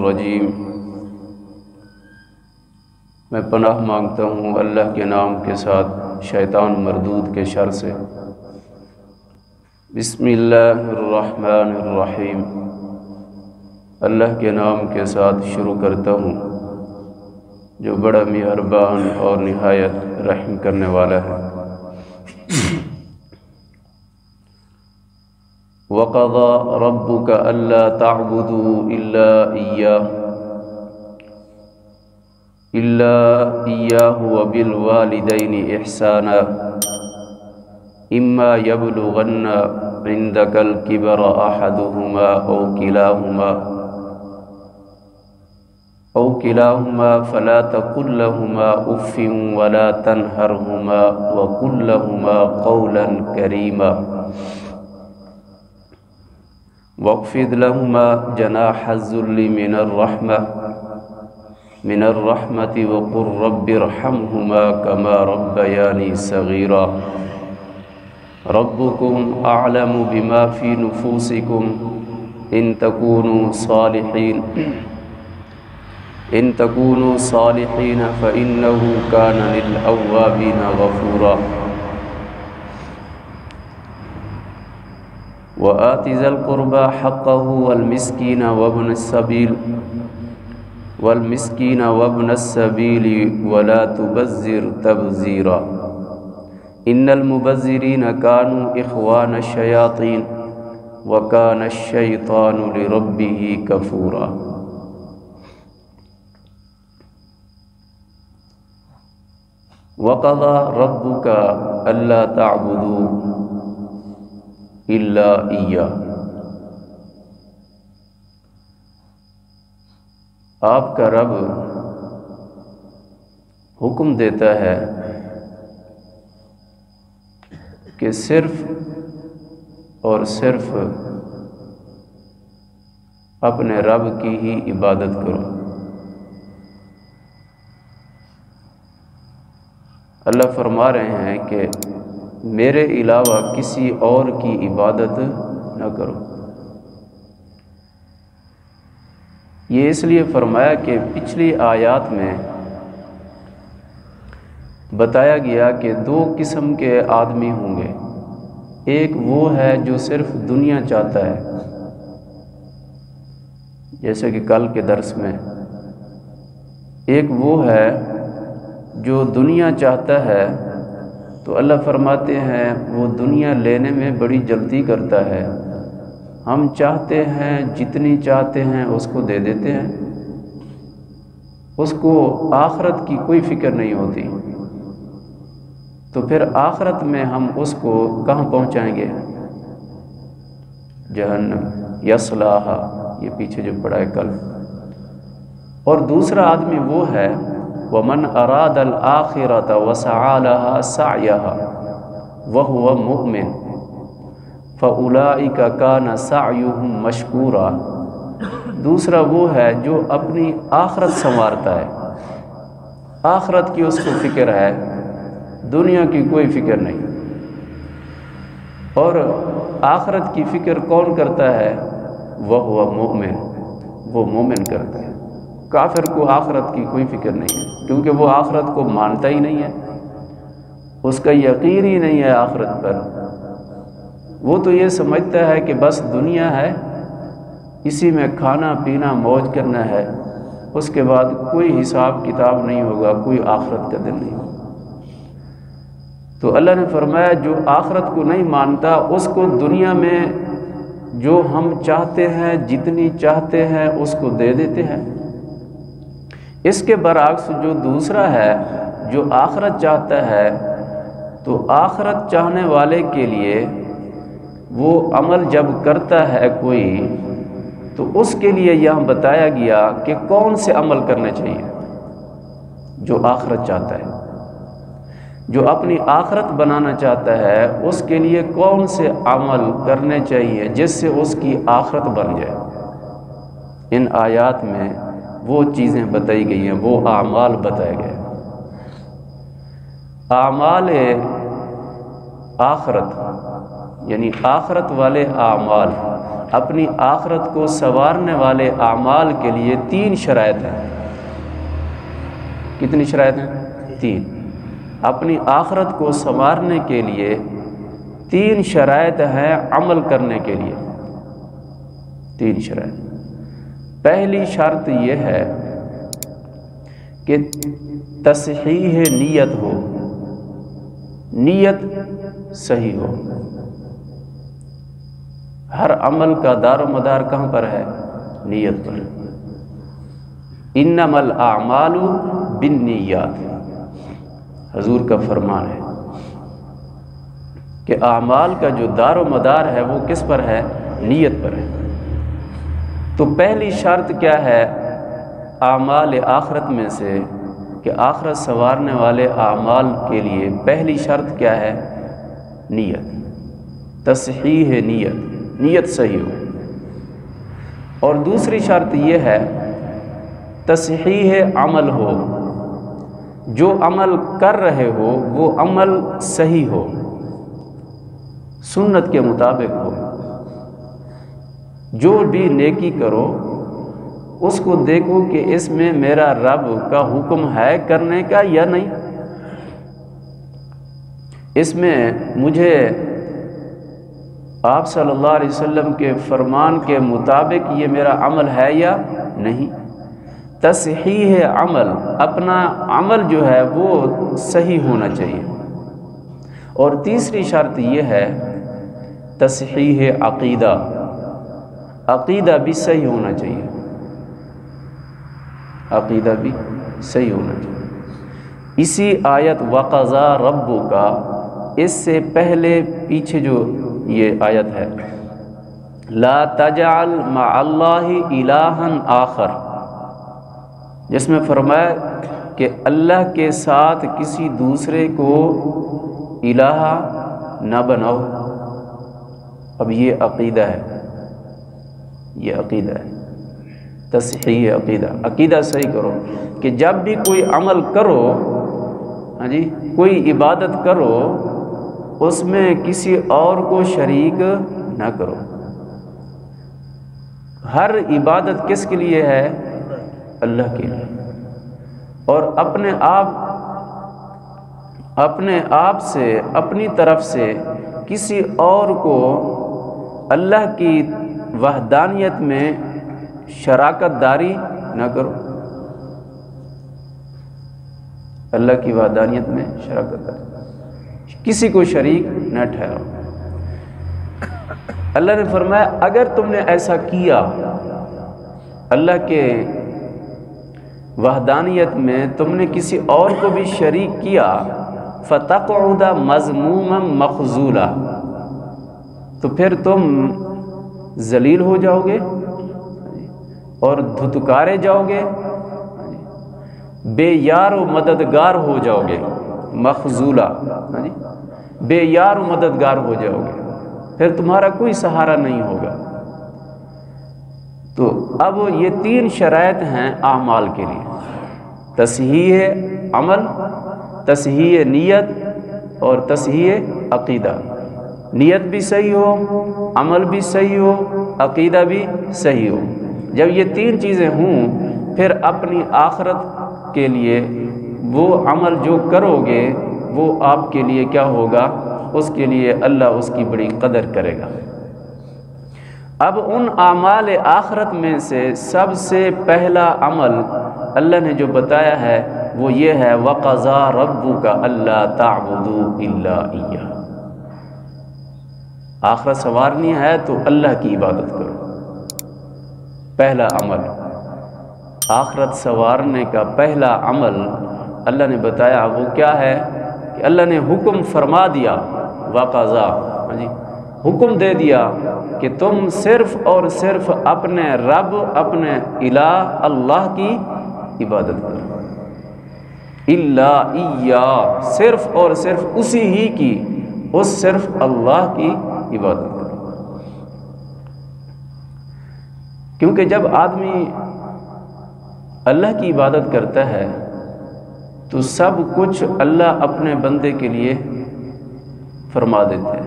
الرجیم۔ میں پناہ مانگتا ہوں اللہ کے نام کے ساتھ شیطان مردود کے شر سے۔ بسم اللہ الرحمن الرحیم۔ اللہ کے نام کے ساتھ شروع کرتا ہوں جو بڑا مہربان اور نہایت رحم کرنے والا ہے۔ وَقَضَى رَبُّكَ أَلَّا تَعْبُدُوا إِلَّا إِيَّاهُ وَبِالْوَالِدَيْنِ إِحْسَانًا إِمَّا يَبْلُغَنَّ عِندَكَ الْكِبَرَ أَحَدُهُمَا أَوْ كِلَاهُمَا فَلَا تَقُل لَّهُمَا أُفٍّ وَلَا تَنْهَرْهُمَا وَقُل لَّهُمَا قَوْلًا كَرِيمًا واخفض لهما جناح الذل من الرحمة وقل رب ارحمهما كما ربياني صغيرا ربكم أعلم بما في نفوسكم إن تكونوا صالحين فإنه كان للأوابين غفورا وآت ذا القربى حقه والمسكين وابن السبيل ولا تبذر تبذيرا إن المبذرين كانوا إخوان الشياطين وكان الشيطان لربه كفورا۔ وقضى ربك ألا تعبدوا إلا إياه۔ آپ کا رب حکم دیتا ہے کہ صرف اور صرف اپنے رب کی ہی عبادت کرو۔ اللہ فرما رہے ہیں کہ میرے علاوہ کسی اور کی عبادت نہ کرو۔ یہ اس لیے فرمایا کہ پچھلی آیات میں بتایا گیا کہ دو قسم کے آدمی ہوں گے۔ ایک وہ ہے جو صرف دنیا چاہتا ہے، جیسے کہ کل کے درس میں۔ ایک وہ ہے جو دنیا چاہتا ہے تو اللہ فرماتے ہیں وہ دنیا لینے میں بڑی جلدی کرتا ہے، ہم چاہتے ہیں جتنی چاہتے ہیں اس کو دے دیتے ہیں، اس کو آخرت کی کوئی فکر نہیں ہوتی۔ تو پھر آخرت میں ہم اس کو کہاں پہنچائیں گے؟ جہنم یصلاھا، یہ پیچھے جو پڑھا ہے کل۔ اور دوسرا آدمی وہ ہے وَمَنْ أَرَادَ الْآخِرَةَ وَسَعَى لَهَا سَعْيَهَا وَهُوَ مُؤْمِنٌ فَأُولَئِكَ كَانَ سَعْيُهُمْ مَشْكُورًا۔ دوسرا وہ ہے جو اپنی آخرت سنوارتا ہے، آخرت کی اس کو فکر ہے، دنیا کی کوئی فکر نہیں۔ اور آخرت کی فکر کون کرتا ہے؟ وَهُوَ مُؤْمِنٌ، وہ مومن کرتا ہے۔ کافر کو آخرت کی کوئی فکر نہیں ہے، کیونکہ وہ آخرت کو مانتا ہی نہیں ہے، اس کا یقین ہی نہیں ہے آخرت پر۔ وہ تو یہ سمجھتا ہے کہ بس دنیا ہے، اسی میں کھانا پینا موج کرنا ہے، اس کے بعد کوئی حساب کتاب نہیں ہوگا، کوئی آخرت کا دن نہیں ہوگا۔ تو اللہ نے فرمایا جو آخرت کو نہیں مانتا اس کو دنیا میں جو ہم چاہتے ہیں جتنی چاہتے ہیں اس کو دے دیتے ہیں۔ اس کے برعکس جو دوسرا ہے جو آخرت چاہتا ہے، تو آخرت چاہنے والے کے لیے وہ عمل جب کرتا ہے کوئی، تو اس کے لیے یہاں بتایا گیا کہ کون سے عمل کرنے چاہیے۔ جو آخرت چاہتا ہے، جو اپنی آخرت بنانا چاہتا ہے، اس کے لیے کون سے عمل کرنے چاہیے جس سے اس کی آخرت بن جائے۔ ان آیات میں وہ چیزیں بتائی گئی ہیں، وہ اعمال بتائے گئے۔ اعمال آخرت یعنی آخرت والے اعمال، اپنی آخرت کو سنوارنے والے اعمال کے لیے 3 شرائط ہیں۔ کتنی شرائط ہیں؟ 3۔ اپنی آخرت کو سنوارنے کے لیے 3 شرائط ہیں عمل کرنے کے لیے، 3 شرائط۔ پہلی شرط یہ ہے کہ تصحیح نیت ہو، نیت صحیح ہو۔ ہر عمل کا دار و مدار کہاں پر ہے؟ نیت پر۔ انما الاعمال بالنیات، حضور کا فرمان ہے کہ اعمال کا جو دار و مدار ہے وہ کس پر ہے؟ نیت پر ہے۔ تو پہلی شرط کیا ہے اعمال آخرت میں سے کہ آخرت سنوارنے والے اعمال کے لیے پہلی شرط کیا ہے؟ نیت، تصحیح نیت، نیت صحیح ہو۔ اور دوسری شرط یہ ہے تصحیح عمل ہو، جو عمل کر رہے ہو وہ عمل صحیح ہو، سنت کے مطابق ہو۔ جو بھی نیکی کرو اس کو دیکھو کہ اس میں میرا رب کا حکم ہے کرنے کا یا نہیں، اس میں مجھے آپ صلی اللہ علیہ وسلم کے فرمان کے مطابق یہ میرا عمل ہے یا نہیں۔ تصحیح عمل، اپنا عمل جو ہے وہ صحیح ہونا چاہیے۔ اور تیسری شرط یہ ہے تصحیح عقیدہ، عقیدہ بھی صحیح ہونا چاہیے، عقیدہ بھی صحیح ہونا چاہیے۔ اسی آیت وَقَضَى رَبُّكَ، اس سے پہلے پیچھے جو یہ آیت ہے لَا تَجْعَلْ مَعَ اللَّهِ إِلَٰهًا آخر، جس میں فرمایا کہ اللہ کے ساتھ کسی دوسرے کو الہ نہ بناؤ۔ اب یہ عقیدہ ہے، یہ عقیدہ ہے، تصحیح عقیدہ، عقیدہ صحیح کرو کہ جب بھی کوئی عمل کرو، ہاں جی، کوئی عبادت کرو، اس میں کسی اور کو شریک نہ کرو۔ ہر عبادت کس کے لیے ہے؟ اللہ کے لیے۔ اور اپنے آپ سے، اپنی طرف سے کسی اور کو اللہ کی وحدانیت میں شراکت داری نہ کرو، اللہ کی وحدانیت میں شراکت داری، کسی کو شریک نہ ٹھہراؤ۔ اللہ نے فرمایا اگر تم نے ایسا کیا، اللہ کے وحدانیت میں تم نے کسی اور کو بھی شریک کیا، فَتَقْعُدَ مَذْمُومًا مَخْذُولًا، تو پھر تم ذلیل ہو جاؤ گے اور دھتکارے جاؤ گے، بے یار و مددگار ہو جاؤ گے، مخذولا، بے یار و مددگار ہو جاؤ گے، پھر تمہارا کوئی سہارا نہیں ہوگا۔ تو اب یہ 3 شرائط ہیں اعمال کے لیے، تصحیح عمل، تصحیح نیت اور تصحیح عقیدہ۔ نیت بھی صحیح ہو، عمل بھی صحیح ہو، عقیدہ بھی صحیح ہو۔ جب یہ 3 چیزیں ہوں پھر اپنی آخرت کے لیے وہ عمل جو کرو گے وہ آپ کے لیے کیا ہوگا؟ اس کے لیے اللہ اس کی بڑی قدر کرے گا۔ اب ان اعمال آخرت میں سے سب سے پہلا عمل اللہ نے جو بتایا ہے وہ یہ ہے وَقَضَى رَبُّكَ أَلَّا تَعْبُدُوا إِلَّا إِيَّاهُ۔ آخرت سنوارنی ہے تو اللہ کی عبادت کرو، پہلا عمل۔ آخرت سنوارنے کا پہلا عمل اللہ نے بتایا وہ کیا ہے کہ اللہ نے حکم فرما دیا، وَقَضَى، حکم دے دیا کہ تم صرف اور صرف اپنے رب، اپنے الہ اللہ کی عبادت کرو، الا ایہ، صرف اور صرف اسی ہی کی، اس صرف اللہ کی عبادت کرو۔ کیونکہ جب آدمی اللہ کی عبادت کرتا ہے تو سب کچھ اللہ اپنے بندے کے لیے فرما دیتے ہیں۔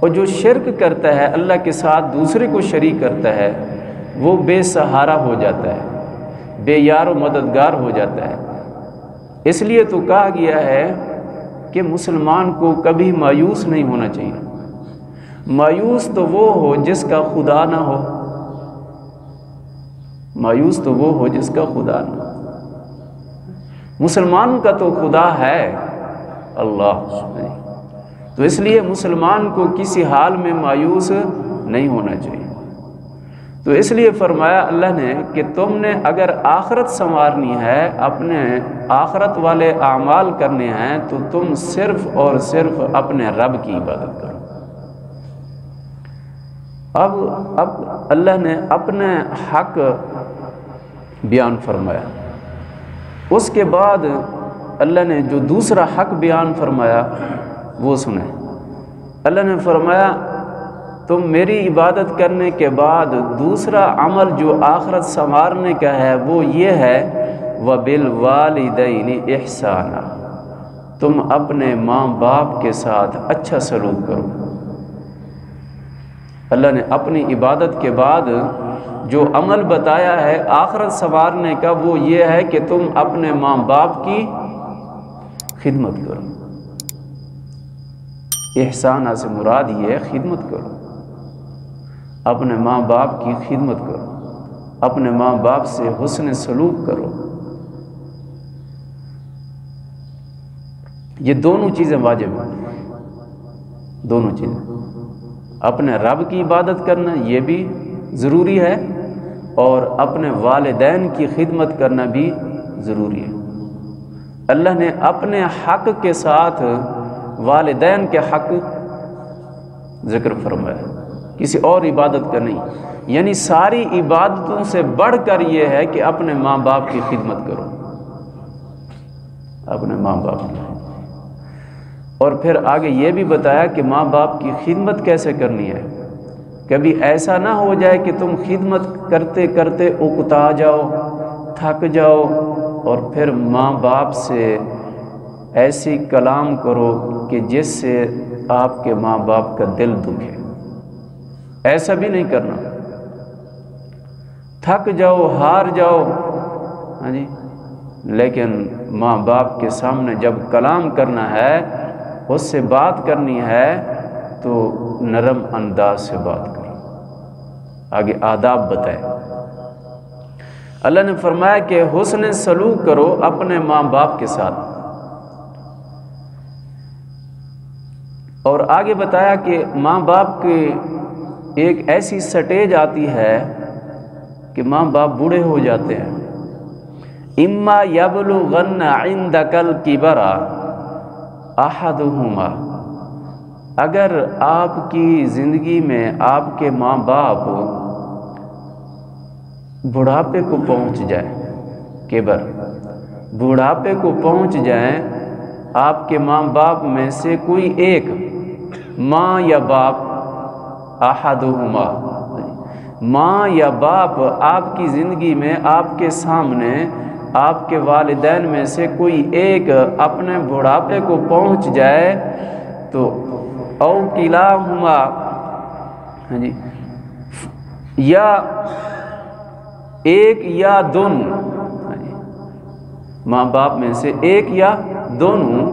اور جو شرک کرتا ہے، اللہ کے ساتھ دوسرے کو شریک کرتا ہے، وہ بے سہارا ہو جاتا ہے، بے یار و مددگار ہو جاتا ہے۔ اس لیے تو کہا گیا ہے کہ مسلمان کو کبھی مایوس نہیں ہونا چاہیے۔ مایوس تو وہ ہو جس کا خدا نہ ہو، مایوس تو وہ ہو جس کا خدا نہ ہو۔ مسلمان کا تو خدا ہے اللہ، تو اس لیے مسلمان کو کسی حال میں مایوس نہیں ہونا چاہیے۔ تو اس لیے فرمایا اللہ نے کہ تم نے اگر آخرت سنوارنی ہے، اپنے آخرت والے اعمال کرنے ہیں، تو تم صرف اور صرف اپنے رب کی عبادت کرو۔ اب اللہ نے اپنے حق بیان فرمایا، اس کے بعد اللہ نے جو دوسرا حق بیان فرمایا وہ سنیں۔ اللہ نے فرمایا تم میری عبادت کرنے کے بعد دوسرا عمل جو آخرت سنوارنے کا ہے وہ یہ ہے وَبِالْوَالِدَيْنِ إِحْسَانًا، تم اپنے ماں باپ کے ساتھ اچھا سلوک کرو۔ اللہ نے اپنی عبادت کے بعد جو عمل بتایا ہے آخرت سنوارنے کا وہ یہ ہے کہ تم اپنے ماں باپ کی خدمت کرو۔ احسانہ سے مراد یہ ہے خدمت کرو، اپنے ماں باپ کی خدمت کرو، اپنے ماں باپ سے حسن سلوک کرو۔ یہ دونوں چیزیں واجب ہیں، دونوں چیزیں، اپنے رب کی عبادت کرنا یہ بھی ضروری ہے اور اپنے والدین کی خدمت کرنا بھی ضروری ہے۔ اللہ نے اپنے حق کے ساتھ والدین کے حق ذکر فرمایا، کسی اور عبادت کا نہیں، یعنی ساری عبادتوں سے بڑھ کر یہ ہے کہ اپنے ماں باپ کی خدمت کرو، اپنے ماں باپ کی۔ اور پھر آگے یہ بھی بتایا کہ ماں باپ کی خدمت کیسے کرنی ہے۔ کبھی ایسا نہ ہو جائے کہ تم خدمت کرتے کرتے اکتا جاؤ، تھک جاؤ اور پھر ماں باپ سے ایسی کلام کرو کہ جس سے آپ کے ماں باپ کا دل دکھے۔ ایسا بھی نہیں کرنا، تھک جاؤ، ہار جاؤ، ہاں جی، لیکن ماں باپ کے سامنے جب کلام کرنا ہے، اس سے بات کرنی ہے تو نرم انداز سے بات کرو۔ آگے آداب بتائے، اللہ نے فرمایا کہ حسن سلوک کرو اپنے ماں باپ کے ساتھ، اور آگے بتایا کہ ماں باپ کی ایک ایسی سٹیج آتی ہے کہ ماں باپ بوڑھے ہو جاتے ہیں۔ اما یبلغن عندک الکبر احدہما، اگر آپ کی زندگی میں آپ کے ماں باپ بڑھاپے کو پہنچ جائیں، کبر، بڑھاپے کو پہنچ جائیں، آپ کے ماں باپ میں سے کوئی ایک، ماں یا باپ، احدہما، ماں یا باپ آپ کی زندگی میں آپ کے سامنے، آپ کے والدین میں سے کوئی ایک اپنے بڑھاپے کو پہنچ جائے تو او کلاہما، ہاں جی، یا ایک یا دونوں، ماں باپ میں سے ایک یا دونوں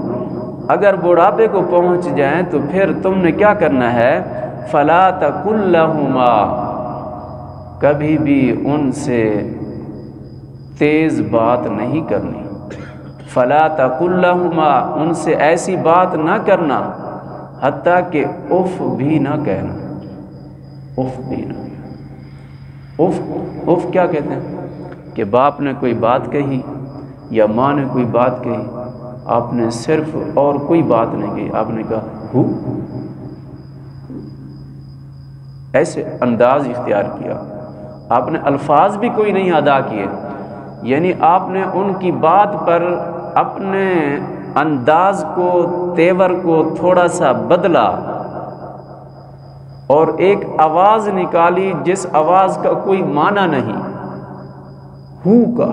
اگر بڑھاپے کو پہنچ جائیں تو پھر تم نے کیا کرنا ہے، فلا تقل لہما، کبھی بھی ان سے تیز بات نہیں کرنی، فلا تقل لہما، ان سے ایسی بات نہ کرنا حتیٰ کہ اف بھی نہ کہنا، اف بھی نہ، اف کیا کہتے ہیں کہ باپ نے کوئی بات کہی یا ماں نے کوئی بات کہی، آپ نے صرف اور کوئی بات نہیں کہی، آپ نے کہا ہو، ایسے انداز اختیار کیا، آپ نے الفاظ بھی کوئی نہیں ادا کیے، یعنی آپ نے ان کی بات پر اپنے انداز کو، تیور کو تھوڑا سا بدلا اور ایک آواز نکالی جس آواز کا کوئی معنی نہیں، ہو کا۔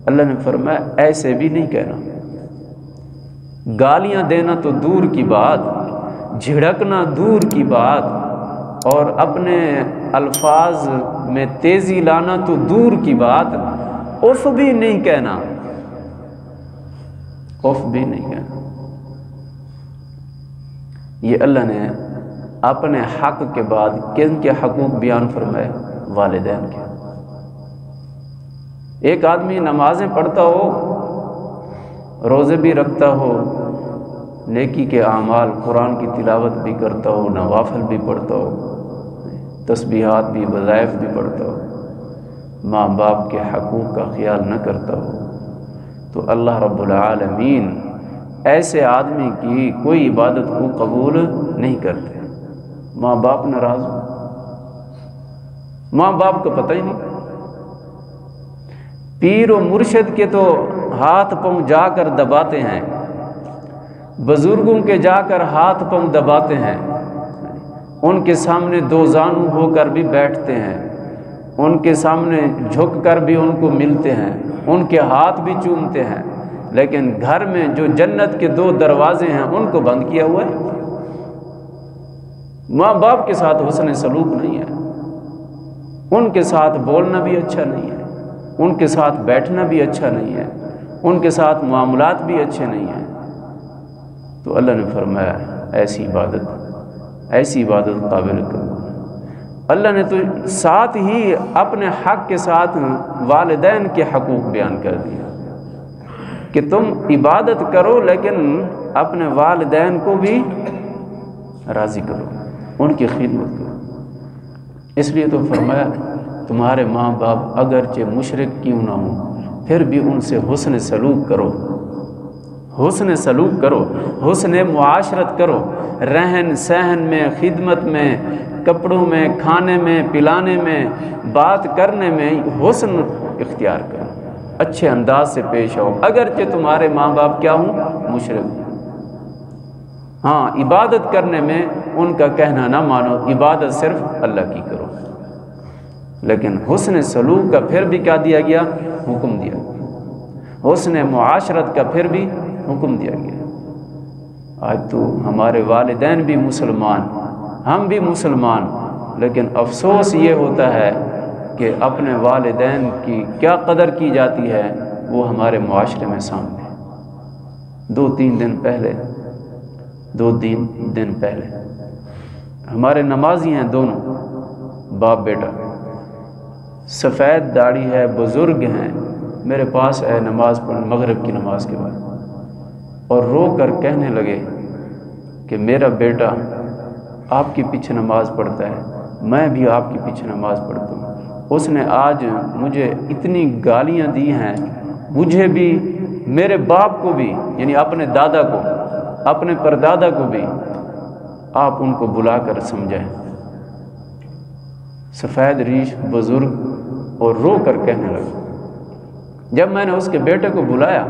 اللہ نے فرمایا ایسے بھی نہیں کہنا، گالیاں دینا تو دور کی بات، جھڑکنا دور کی بات، اور اپنے الفاظ میں تیزی لانا تو دور کی بات، اف بھی نہیں کہنا، اف بھی نہیں کہنا۔ یہ اللہ نے اپنے حق کے بعد کن کے حقوق بیان فرمائے؟ والدین کے۔ ایک آدمی نمازیں پڑھتا ہو، روزے بھی رکھتا ہو، نیکی کے اعمال، قرآن کی تلاوت بھی کرتا ہو، نوافل بھی پڑھتا ہو، تسبیحات بھی، وظائف بھی پڑھتا ہو، ماں باپ کے حقوق کا خیال نہ کرتا ہو، تو اللہ رب العالمین ایسے آدمی کی کوئی عبادت کو قبول نہیں کرتے۔ ماں باپ ناراض ہو، ماں باپ کو پتہ ہی نہیں، پیر و مرشد کے تو ہاتھ پاؤں جا کر دباتے ہیں، بزرگوں کے جا کر ہاتھ پاؤں دباتے ہیں، ان کے سامنے دو زانو ہو کر بھی بیٹھتے ہیں، ان کے سامنے جھک کر بھی ان کو ملتے ہیں، ان کے ہاتھ بھی چومتے ہیں، لیکن گھر میں جو جنت کے دو دروازے ہیں ان کو بند کیا ہوا ہے۔ ماں باپ کے ساتھ حسن سلوک نہیں ہے، ان کے ساتھ بولنا بھی اچھا نہیں ہے، ان کے ساتھ بیٹھنا بھی اچھا نہیں ہے، ان کے ساتھ معاملات بھی اچھے نہیں ہیں، تو اللہ نے فرمایا ایسی عبادت قابل کرو۔ اللہ نے تو ساتھ ہی اپنے حق کے ساتھ والدین کے حقوق بیان کر دیا کہ تم عبادت کرو لیکن اپنے والدین کو بھی راضی کرو، ان کی خدمت کرو۔ اس لیے تو فرمایا تمہارے ماں باپ اگرچہ مشرک کیوں نہ ہوں پھر بھی ان سے حسن سلوک کرو، حسن سلوک کرو، حسن معاشرت کرو، رہن سہن میں، خدمت میں، کپڑوں میں، کھانے میں، پلانے میں، بات کرنے میں حسن اختیار کرو، اچھے انداز سے پیش آؤ، اگرچہ تمہارے ماں باپ کیا ہوں؟ مشرک ہوں۔ ہاں، عبادت کرنے میں ان کا کہنا نہ مانو، عبادت صرف اللہ کی کرو، لیکن حسن سلوک کا پھر بھی کیا دیا گیا؟ حکم دیا گیا، حسن معاشرت کا پھر بھی حکم دیا گیا۔ آج تو ہمارے والدین بھی مسلمان، ہم بھی مسلمان، لیکن افسوس یہ ہوتا ہے کہ اپنے والدین کی کیا قدر کی جاتی ہے وہ ہمارے معاشرے میں سامنے ہے۔ دو تین دن پہلے ہمارے نمازی ہیں دونوں، باپ بیٹا، سفید داڑھی ہے، بزرگ ہیں، میرے پاس ہے نماز پڑھ مغرب کی نماز کے بعد، اور رو کر کہنے لگے کہ میرا بیٹا آپ کے پیچھے نماز پڑھتا ہے، میں بھی آپ کے پیچھے نماز پڑھتا ہوں، اس نے آج مجھے اتنی گالیاں دی ہیں، مجھے بھی، میرے باپ کو بھی، یعنی اپنے دادا کو، اپنے پردادا کو بھی، آپ ان کو بلا کر سمجھائیں۔ سفید ریش بزرگ، اور رو کر کہنے لگا۔ جب میں نے اس کے بیٹے کو بلایا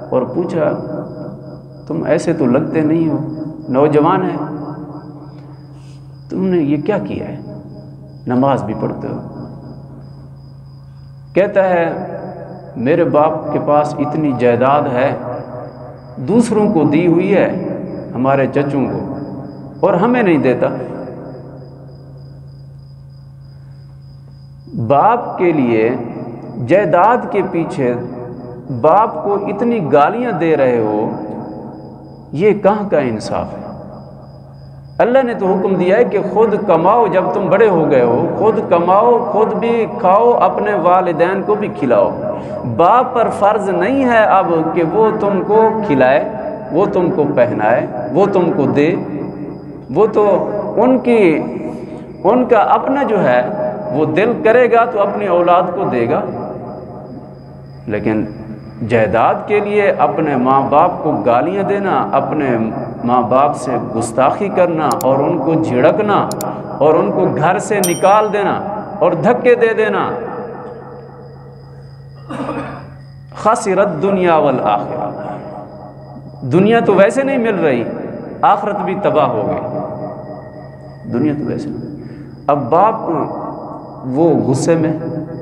اور پوچھا تم ایسے تو لگتے نہیں ہو، نوجوان ہے، تم نے یہ کیا کیا ہے؟ نماز بھی پڑھتے ہو؟ کہتا ہے میرے باپ کے پاس اتنی جائیداد ہے، دوسروں کو دی ہوئی ہے، ہمارے چچوں کو، اور ہمیں نہیں دیتا۔ باپ کے لیے جائیداد کے پیچھے باپ کو اتنی گالیاں دے رہے ہو، یہ کہاں کا انصاف ہے؟ اللہ نے تو حکم دیا ہے کہ خود کماؤ، جب تم بڑے ہو گئے ہو خود کماؤ، خود بھی کھاؤ، اپنے والدین کو بھی کھلاؤ۔ باپ پر فرض نہیں ہے اب کہ وہ تم کو کھلائے، وہ تم کو پہنائے، وہ تم کو دے، وہ تو ان کا اپنا جو ہے وہ دل کرے گا تو اپنی اولاد کو دے گا، لیکن جائیداد کے لیے اپنے ماں باپ کو گالیاں دینا، اپنے ماں باپ سے گستاخی کرنا اور ان کو جھڑکنا اور ان کو گھر سے نکال دینا اور دھکے دے دینا، خسرت دنیا والآخرہ، دنیا تو ویسے نہیں مل رہی، آخرت بھی تباہ ہو گئی، دنیا تو ویسے نہیں۔ اب باپ وہ غصے میں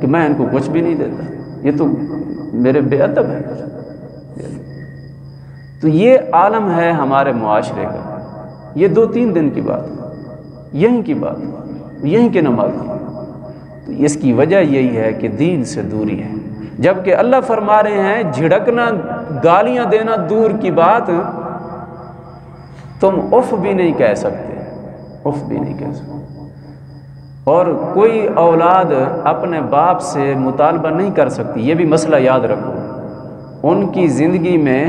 کہ میں ان کو کچھ بھی نہیں دیتا، یہ تو میرے بے ادب ہے، تو یہ عالم ہے ہمارے معاشرے کا. یہ 2-3 دن کی بات ہے، یہیں کی بات ہے، یہیں کے نماز کی. تو اس کی وجہ یہی ہے کہ دین سے دوری ہے. جبکہ اللہ فرما رہے ہیں جھڑکنا، گالیاں دینا دور کی بات، تم اف بھی نہیں کہہ سکتے، اف بھی نہیں کہہ سکتے. اور کوئی اولاد اپنے باپ سے مطالبہ نہیں کر سکتی، یہ بھی مسئلہ یاد رکھو. ان کی زندگی میں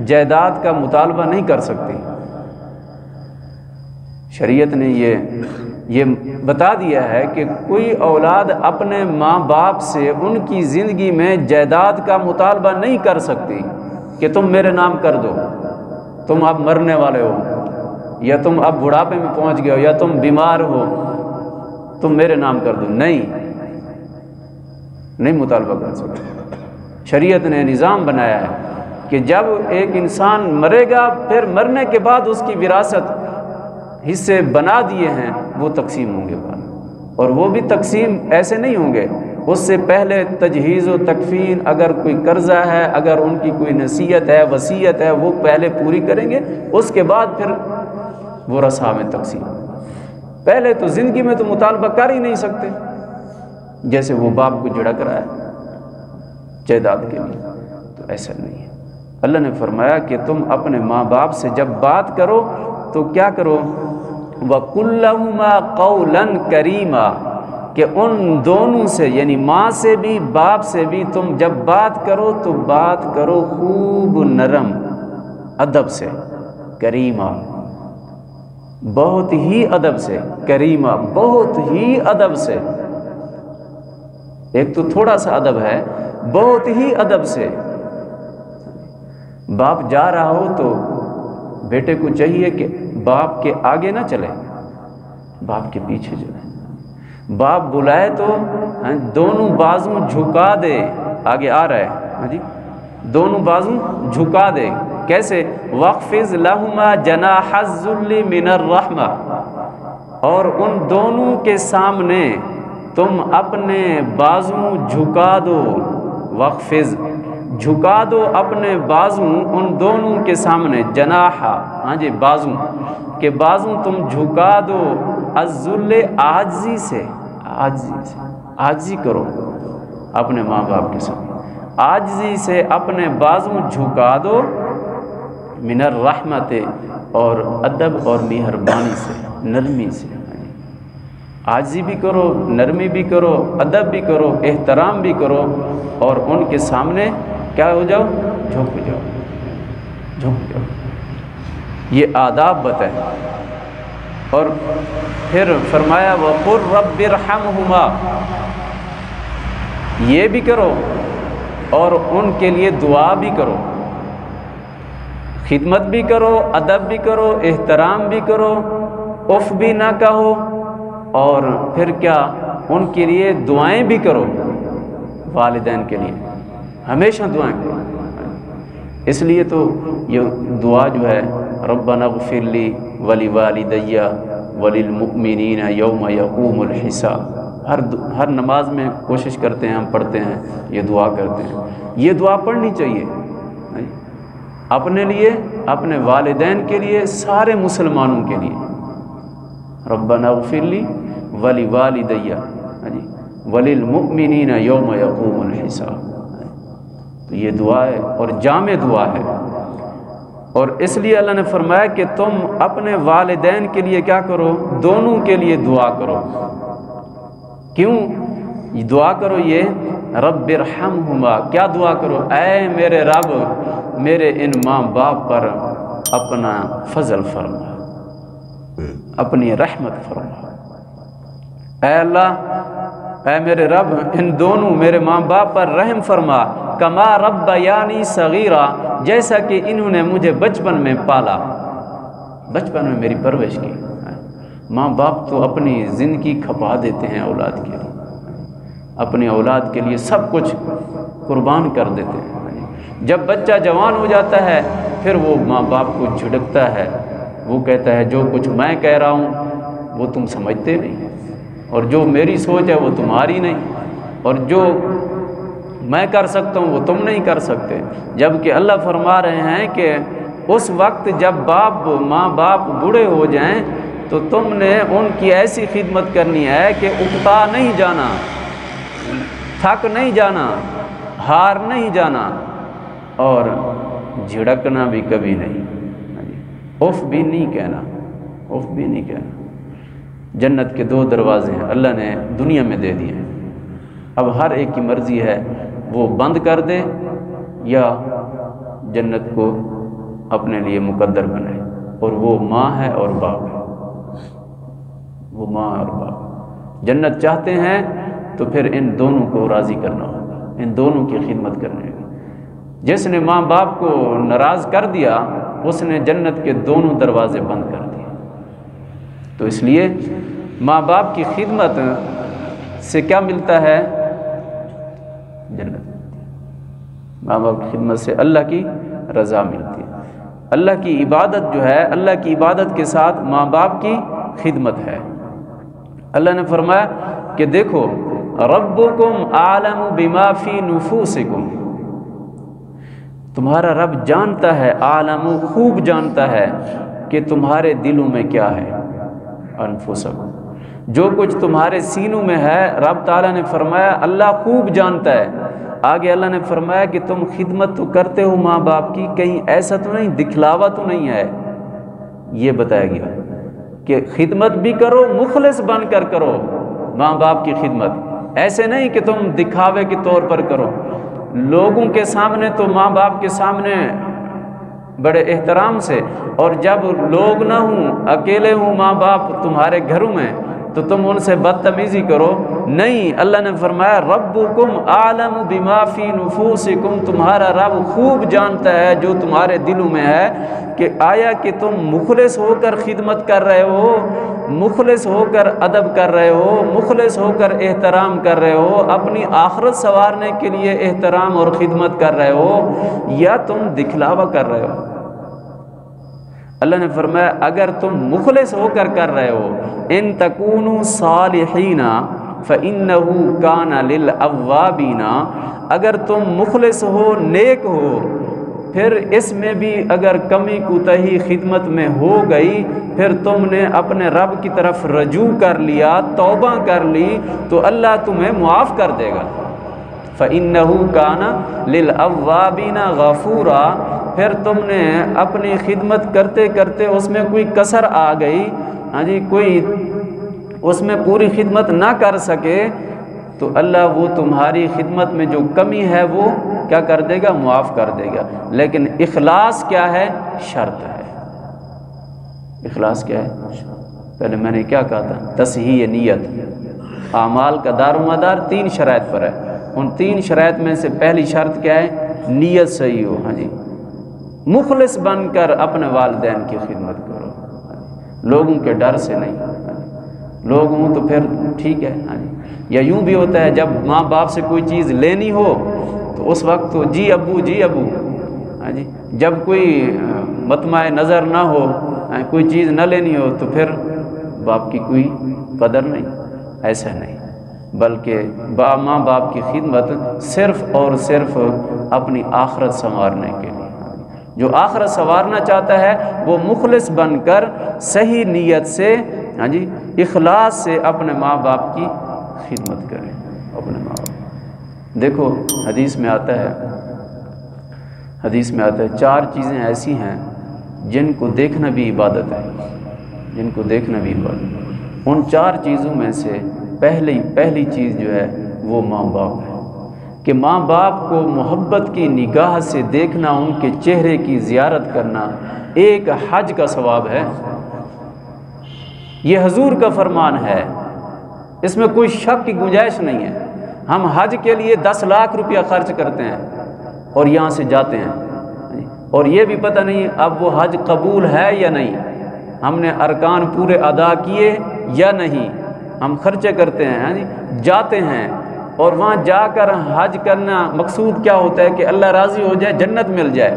جائیداد کا مطالبہ نہیں کر سکتی. شریعت نے یہ بتا دیا ہے کہ کوئی اولاد اپنے ماں باپ سے ان کی زندگی میں جائیداد کا مطالبہ نہیں کر سکتی کہ تم میرے نام کر دو، تم اب مرنے والے ہو، یا تم اب بڑھاپے میں پہنچ گئے ہو، یا تم بیمار ہو، تم میرے نام کر دو. نہیں مطالبہ کر سکتے. شریعت نے نظام بنایا ہے کہ جب ایک انسان مرے گا، پھر مرنے کے بعد اس کی وراثت حصے بنا دیے ہیں، وہ تقسیم ہوں گے. اور وہ بھی تقسیم ایسے نہیں ہوں گے، اس سے پہلے تجہیز و تکفین، اگر کوئی قرضہ ہے، اگر ان کی کوئی نصیحت ہے، وصیت ہے، وہ پہلے پوری کریں گے، اس کے بعد پھر وہ رثا میں تقسیم. پہلے تو زندگی میں تو مطالبہ کر ہی نہیں سکتے، جیسے وہ باپ کو جھڑک رہا ہے جائیداد کے لیے. تو ایسا نہیں ہے. اللہ نے فرمایا کہ تم اپنے ماں باپ سے جب بات کرو تو کیا کرو؟ وَقُلْ لَهُمَا قَوْلًا كَرِيمًا، کہ ان دونوں سے، یعنی ماں سے بھی باپ سے بھی، تم جب بات کرو تو بات کرو خوب نرم ادب سے. کریمہ، بہت ہی ادب سے. کریمہ، بہت ہی ادب سے. ایک تو تھوڑا سا ادب ہے، بہت ہی ادب سے. باپ جا رہا ہو تو بیٹے کو چاہیے کہ باپ کے آگے نہ چلے، باپ کے پیچھے چلے. باپ بلائے تو دونوں بازو جھکا دے. آگے آ رہا ہے جی، دونوں بازو جھکا دے. کیسے؟ وَاخْفِضْ لَهُمَا جَنَاحَ الذُّلِّ مِنَ الرَّحْمَةِ، اور ان دونوں کے سامنے تم اپنے بازو جھکا دو. وَاخْفِضْ، جھکا دو اپنے بازو ان دونوں کے سامنے. جناح، ہاں جی، بازو کے بازو تم جھکا دو. الذل، عاجزی سے. عاجزی کرو اپنے ماں باپ کے سامنے. عاجزی سے اپنے بازو جھکا دو. من الرحمت، اور ادب اور مہربانی سے، نرمی سے. عاجزی بھی کرو، نرمی بھی کرو، ادب بھی کرو، احترام بھی کرو، اور ان کے سامنے کیا ہو جاؤ؟ جھک جاؤ، جھک جاؤ. یہ آداب بتائیں. اور پھر فرمایا وَقُلْ رَبِّ ارْحَمْهُمَا، یہ بھی کرو اور ان کے لیے دعا بھی کرو، خدمت بھی کرو، ادب بھی کرو، احترام بھی کرو، اف بھی نہ کہو، اور پھر کیا؟ ان کے لیے دعائیں بھی کرو. والدین کے لیے ہمیشہ دعائیں کرو. اس لیے تو یہ دعا جو ہے ربنا اغفر لی ولوالدی وللمؤمنین یوم یقوم الحساب، ہر نماز میں کوشش کرتے ہیں، ہم پڑھتے ہیں، یہ دعا کرتے ہیں. یہ دعا پڑھنی چاہیے اپنے لیے، اپنے والدین کے لیے، سارے مسلمانوں کے لیے. ربنا اغفر لی ولوالدی وللمؤمنین یوم یقوم الحساب. تو یہ دعا ہے اور جامع دعا ہے. اور اس لیے اللہ نے فرمایا کہ تم اپنے والدین کے لیے کیا کرو؟ دونوں کے لیے دعا کرو. کیوں دعا کرو؟ یہ رب ارحمہما، کیا دعا کرو؟ اے میرے رب، میرے ان ماں باپ پر اپنا فضل فرما، اپنی رحمت فرما. اے اللہ، اے میرے رب، ان دونوں میرے ماں باپ پر رحم فرما. کما ربیانی صغیرہ، جیسا کہ انہوں نے مجھے بچپن میں پالا، بچپن میں میری پرورش کی. ماں باپ تو اپنی زندگی کھپا دیتے ہیں اولاد کے لیے، اپنی اولاد کے لیے سب کچھ قربان کر دیتے ہیں. جب بچہ جوان ہو جاتا ہے پھر وہ ماں باپ کو جھڑکتا ہے، وہ کہتا ہے جو کچھ میں کہہ رہا ہوں وہ تم سمجھتے نہیں، اور جو میری سوچ ہے وہ تمہاری نہیں، اور جو میں کر سکتا ہوں وہ تم نہیں کر سکتے. جبکہ اللہ فرما رہے ہیں کہ اس وقت جب ماں باپ بوڑھے ہو جائیں تو تم نے ان کی ایسی خدمت کرنی ہے کہ اکتا نہیں جانا، تھک نہیں جانا، ہار نہیں جانا، اور جھڑکنا بھی کبھی نہیں، اف بھی نہیں کہنا، اف بھی نہیں کہنا۔ جنت کے 2 دروازے ہیں اللہ نے دنیا میں دے دیے ہیں، اب ہر ایک کی مرضی ہے وہ بند کر دے یا جنت کو اپنے لیے مقدر بنائے، اور وہ ماں ہے اور باپ ہے، وہ ماں اور باپ۔ جنت چاہتے ہیں تو پھر ان دونوں کو راضی کرنا ہوگا، ان دونوں کی خدمت کرنے ہوگی۔ جس نے ماں باپ کو ناراض کر دیا اس نے جنت کے دونوں دروازے بند کر دیے۔ تو اس لیے ماں باپ کی خدمت سے کیا ملتا ہے؟ جنت۔ ماں باپ کی خدمت سے اللہ کی رضا ملتی ہے۔ اللہ کی عبادت جو ہے، اللہ کی عبادت کے ساتھ ماں باپ کی خدمت ہے۔ اللہ نے فرمایا کہ دیکھو ربکم اعلم بما فی نفوسکم، تمہارا رب جانتا ہے، عالم خوب جانتا ہے کہ تمہارے دلوں میں کیا ہے، انفسکم، جو کچھ تمہارے سینوں میں ہے رب تعالیٰ نے فرمایا اللہ خوب جانتا ہے۔ آگے اللہ نے فرمایا کہ تم خدمت تو کرتے ہو ماں باپ کی، کہیں ایسا تو نہیں، دکھلاوا تو نہیں ہے، یہ بتایا گیا کہ خدمت بھی کرو، مخلص بن کر کرو ماں باپ کی خدمت، ایسے نہیں کہ تم دکھاوے کے طور پر کرو۔ لوگوں کے سامنے تو ماں باپ کے سامنے بڑے احترام سے، اور جب لوگ نہ ہوں، اکیلے ہوں ماں باپ تمہارے گھروں میں، تو تم ان سے بدتمیزی کرو، نہیں۔ اللہ نے فرمایا ربکم اعلم بما فی نفوسکم، تمہارا رب خوب جانتا ہے جو تمہارے دلوں میں ہے، کہ آیا کہ تم مخلص ہو کر خدمت کر رہے ہو، مخلص ہو کر ادب کر رہے ہو، مخلص ہو کر احترام کر رہے ہو، اپنی آخرت سنوارنے کے لیے احترام اور خدمت کر رہے ہو، یا تم دکھلاوا کر رہے ہو۔ اللہ نے فرمایا اگر تم مخلص ہو کر رہے ہو، ان تکونوا صالحین فإنہ کان للأوابین، اگر تم مخلص ہو، نیک ہو، پھر اس میں بھی اگر کمی کوتاہی خدمت میں ہو گئی، پھر تم نے اپنے رب کی طرف رجوع کر لیا، توبہ کر لی، تو اللہ تمہیں معاف کر دے گا۔ فإنہ کان للأوابین غفورا، پھر تم نے اپنی خدمت کرتے کرتے اس میں کوئی کسر آ گئی، ہاں جی، کوئی اس میں پوری خدمت نہ کر سکے، تو اللہ وہ تمہاری خدمت میں جو کمی ہے وہ کیا کر دے گا؟ معاف کر دے گا۔ لیکن اخلاص کیا ہے؟ شرط ہے۔ اخلاص کیا ہے؟ پہلے میں نے کیا کہا تھا؟ تصحیح نیت۔ اعمال کا دار و مدار 3 شرائط پر ہے، ان 3 شرائط میں سے پہلی شرط کیا ہے؟ نیت صحیح ہو، ہاں جی، مخلص بن کر اپنے والدین کی خدمت کرو، لوگوں کے ڈر سے نہیں، لوگ ہوں تو پھر ٹھیک ہے، ہاں جی۔ یا یوں بھی ہوتا ہے جب ماں باپ سے کوئی چیز لینی ہو تو اس وقت تو جی ابو جی ابو، ہاں جی، جب کوئی مطمع نظر نہ ہو، کوئی چیز نہ لینی ہو تو پھر باپ کی کوئی قدر نہیں، ایسا نہیں، بلکہ ماں باپ کی خدمت صرف اور صرف اپنی آخرت سنوارنے کے لیے۔ جو آخرت سنوارنا چاہتا ہے وہ مخلص بن کر صحیح نیت سے، ہاں جی، اخلاص سے اپنے ماں باپ کی خدمت کرے، اپنے ماں باپ۔ دیکھو حدیث میں آتا ہے، حدیث میں آتا ہے 4 چیزیں ایسی ہیں جن کو دیکھنا بھی عبادت ہے، جن کو دیکھنا بھی عبادت ہے۔ ان 4 چیزوں میں سے پہلی چیز جو ہے وہ ماں باپ ہے، کہ ماں باپ کو محبت کی نگاہ سے دیکھنا، ان کے چہرے کی زیارت کرنا ایک حج کا ثواب ہے۔ یہ حضور کا فرمان ہے، اس میں کوئی شک کی گنجائش نہیں ہے۔ ہم حج کے لیے 10 لاکھ روپیہ خرچ کرتے ہیں اور یہاں سے جاتے ہیں، اور یہ بھی پتہ نہیں اب وہ حج قبول ہے یا نہیں، ہم نے ارکان پورے ادا کیے یا نہیں، ہم خرچے کرتے ہیں، جاتے ہیں، اور وہاں جا کر حج کرنا مقصود کیا ہوتا ہے؟ کہ اللہ راضی ہو جائے، جنت مل جائے،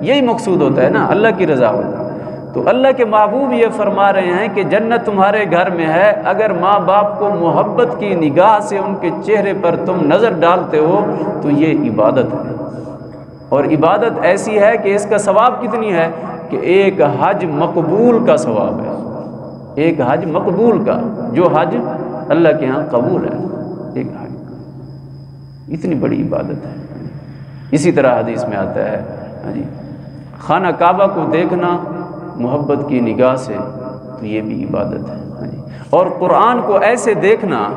یہی مقصود ہوتا ہے نا، اللہ کی رضا ہوتا ہے۔ تو اللہ کے محبوب یہ فرما رہے ہیں کہ جنت تمہارے گھر میں ہے، اگر ماں باپ کو محبت کی نگاہ سے ان کے چہرے پر تم نظر ڈالتے ہو تو یہ عبادت ہے، اور عبادت ایسی ہے کہ اس کا ثواب کتنی ہے کہ ایک حج مقبول کا ثواب ہے، ایک حج مقبول کا، جو حج اللہ کے ہاں قبول ہے، ایک حج اتنی بڑی عبادت ہے۔ اسی طرح حدیث میں آتا ہے جی خانہ کعبہ کو دیکھنا محبت کی نگاہ سے، تو یہ بھی عبادت ہے جی، اور قرآن کو ایسے دیکھنا،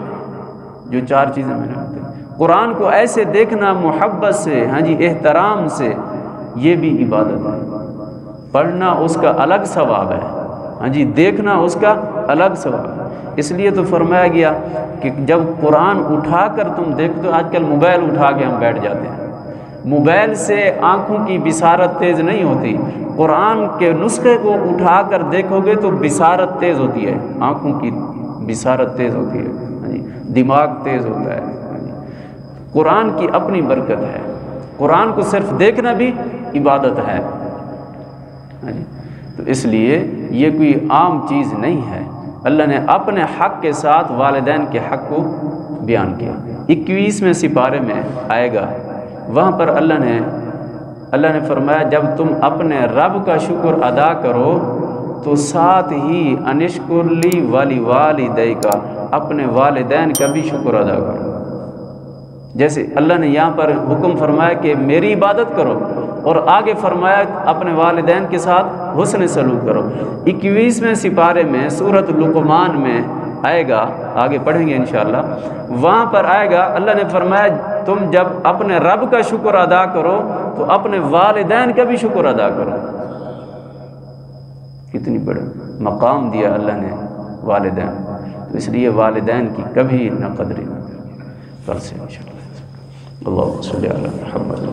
جو چار چیزیں میں نے بتائی، قرآن کو ایسے دیکھنا محبت سے، ہاں جی احترام سے، یہ بھی عبادت ہے۔ پڑھنا اس کا الگ ثواب ہے، ہاں جی دیکھنا اس کا الگ ثواب ہے۔ اس لیے تو فرمایا گیا کہ جب قرآن اٹھا کر تم دیکھو، تو آج کل موبائل اٹھا کے ہم بیٹھ جاتے ہیں، موبائل سے آنکھوں کی بصارت تیز نہیں ہوتی، قرآن کے نسخے کو اٹھا کر دیکھو گے تو بصارت تیز ہوتی ہے، آنکھوں کی بصارت تیز ہوتی ہے، ہاں جی دماغ تیز ہوتا ہے، ہاں جی قرآن کی اپنی برکت ہے، قرآن کو صرف دیکھنا بھی عبادت ہے، ہاں جی تو اس لیے یہ کوئی عام چیز نہیں ہے۔ اللہ نے اپنے حق کے ساتھ والدین کے حق کو بیان کیا۔ 21ویں سپارے میں آئے گا، وہاں پر اللہ نے فرمایا جب تم اپنے رب کا شکر ادا کرو تو ساتھ ہی انشکر لی والی والدیک، اپنے والدین کا بھی شکر ادا کرو۔ جیسے اللہ نے یہاں پر حکم فرمایا کہ میری عبادت کرو، اور آگے فرمایا اپنے والدین کے ساتھ حسن سلوک کرو۔ 21ویں سپارے میں سورۃ لقمان میں آئے گا، آگے پڑھیں گے انشاءاللہ، وہاں پر آئے گا اللہ نے فرمایا تم جب اپنے رب کا شکر ادا کرو تو اپنے والدین کا بھی شکر ادا کرو۔ کتنی بڑا مقام دیا اللہ نے والدین، تو اس لیے والدین کی کبھی نہ قدری نہ کریں۔ کل سے انشاءاللہ، اللہم صلی علی محمد۔